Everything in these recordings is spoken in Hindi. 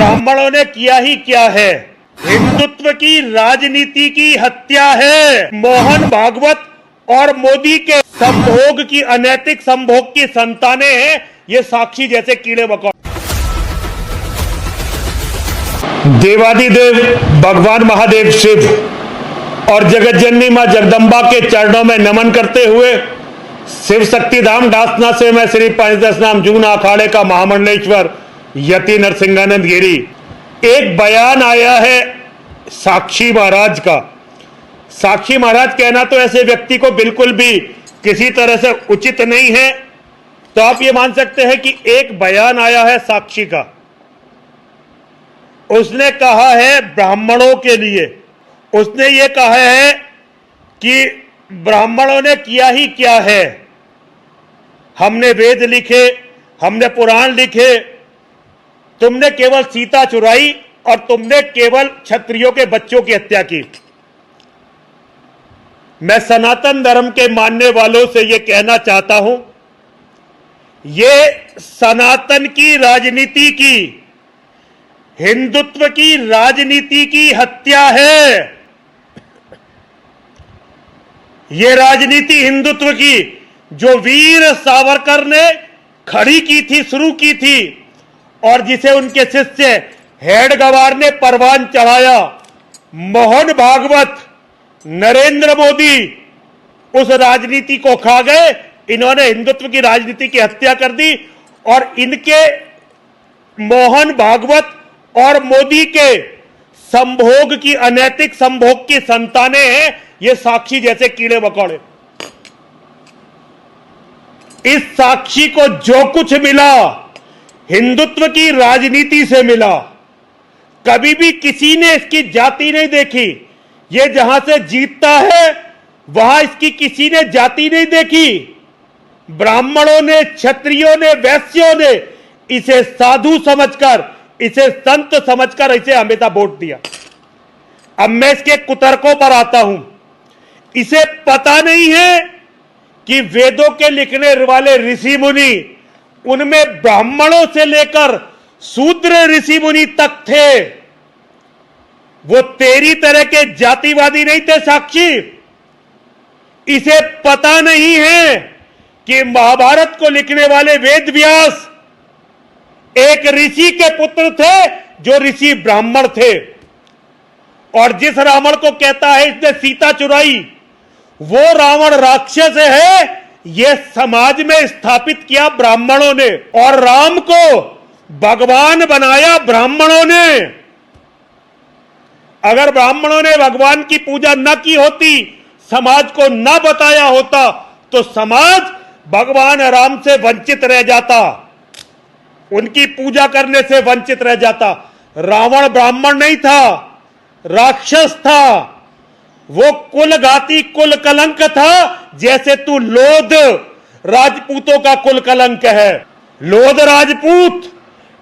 ब्राह्मणों ने किया ही क्या है? हिंदुत्व की राजनीति की हत्या है। मोहन भागवत और मोदी के संभोग की, अनैतिक संभोग की संतानें हैं ये साक्षी जैसे कीड़े मकोड़े। देवादिदेव भगवान महादेव शिव और जगत जननी मां जगदम्बा के चरणों में नमन करते हुए शिव शक्ति धाम डासना से मैं श्री पंचदश नाम जून अखाड़े का महामंडलेश्वर यति नरसिंहानंद गिरी। एक बयान आया है साक्षी महाराज का। साक्षी महाराज कहना तो ऐसे व्यक्ति को बिल्कुल भी किसी तरह से उचित नहीं है। तो आप ये मान सकते हैं कि एक बयान आया है साक्षी का। उसने कहा है ब्राह्मणों के लिए, उसने ये कहा है कि ब्राह्मणों ने किया ही क्या है? हमने वेद लिखे, हमने पुराण लिखे, तुमने केवल सीता चुराई और तुमने केवल क्षत्रियों के बच्चों की हत्या की। मैं सनातन धर्म के मानने वालों से यह कहना चाहता हूं, यह सनातन की राजनीति की, हिंदुत्व की राजनीति की हत्या है। यह राजनीति हिंदुत्व की जो वीर सावरकर ने खड़ी की थी, शुरू की थी, और जिसे उनके शिष्य हेडगेवार ने परवान चढ़ाया, मोहन भागवत, नरेंद्र मोदी उस राजनीति को खा गए। इन्होंने हिंदुत्व की राजनीति की हत्या कर दी और इनके मोहन भागवत और मोदी के संभोग की, अनैतिक संभोग की संतानें हैं ये साक्षी जैसे कीड़े मकोड़े। इस साक्षी को जो कुछ मिला हिंदुत्व की राजनीति से मिला। कभी भी किसी ने इसकी जाति नहीं देखी। ये जहां से जीतता है वहां इसकी किसी ने जाति नहीं देखी। ब्राह्मणों ने, क्षत्रियों ने, वैश्यों ने इसे साधु समझकर, इसे संत समझकर इसे हमेशा वोट दिया। अब मैं इसके कुतर्कों पर आता हूं। इसे पता नहीं है कि वेदों के लिखने वाले ऋषि मुनि, उनमें ब्राह्मणों से लेकर शूद्र ऋषि मुनि तक थे। वो तेरी तरह के जातिवादी नहीं थे साक्षी। इसे पता नहीं है कि महाभारत को लिखने वाले वेद व्यास एक ऋषि के पुत्र थे जो ऋषि ब्राह्मण थे। और जिस रावण को कहता है इसने सीता चुराई, वो रावण राक्षस है। यह समाज में स्थापित किया ब्राह्मणों ने, और राम को भगवान बनाया ब्राह्मणों ने। अगर ब्राह्मणों ने भगवान की पूजा न की होती, समाज को न बताया होता, तो समाज भगवान राम से वंचित रह जाता, उनकी पूजा करने से वंचित रह जाता। रावण ब्राह्मण नहीं था, राक्षस था। वो कुलघाती, कुल कलंक था। जैसे तू लोध राजपूतों का कुल कलंक है। लोध राजपूत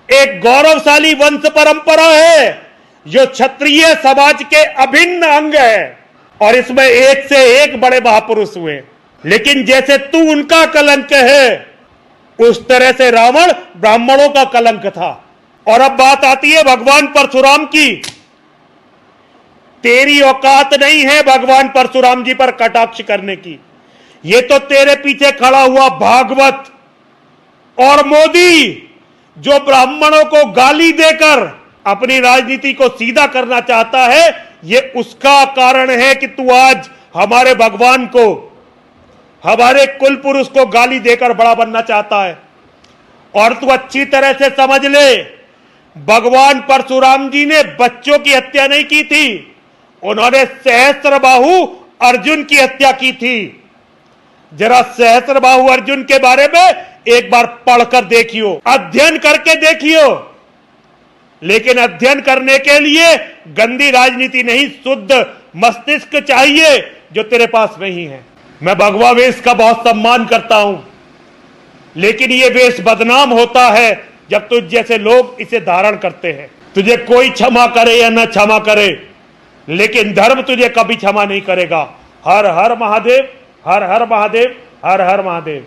एक गौरवशाली वंश परंपरा है जो क्षत्रिय समाज के अभिन्न अंग है, और इसमें एक से एक बड़े महापुरुष हुए। लेकिन जैसे तू उनका कलंक है, उस तरह से रावण ब्राह्मणों का कलंक था। और अब बात आती है भगवान परशुराम की। तेरी औकात नहीं है भगवान परशुराम जी पर कटाक्ष करने की। ये तो तेरे पीछे खड़ा हुआ भागवत और मोदी, जो ब्राह्मणों को गाली देकर अपनी राजनीति को सीधा करना चाहता है, ये उसका कारण है कि तू आज हमारे भगवान को, हमारे कुल पुरुष को गाली देकर बड़ा बनना चाहता है। और तू अच्छी तरह से समझ ले, भगवान परशुराम जी ने बच्चों की हत्या नहीं की थी, उन्होंने सहस्त्रबाहु अर्जुन की हत्या की थी। जरा सहस्त्रबाहु अर्जुन के बारे में एक बार पढ़कर देखियो, अध्ययन करके देखियो। लेकिन अध्ययन करने के लिए गंदी राजनीति नहीं, शुद्ध मस्तिष्क चाहिए, जो तेरे पास नहीं है। मैं भगवा वेश का बहुत सम्मान करता हूं, लेकिन यह वेश बदनाम होता है जब तुझ जैसे लोग इसे धारण करते हैं। तुझे कोई क्षमा करे या न क्षमा करे, लेकिन धर्म तुझे कभी क्षमा नहीं करेगा। हर हर महादेव, हर हर महादेव, हर हर महादेव।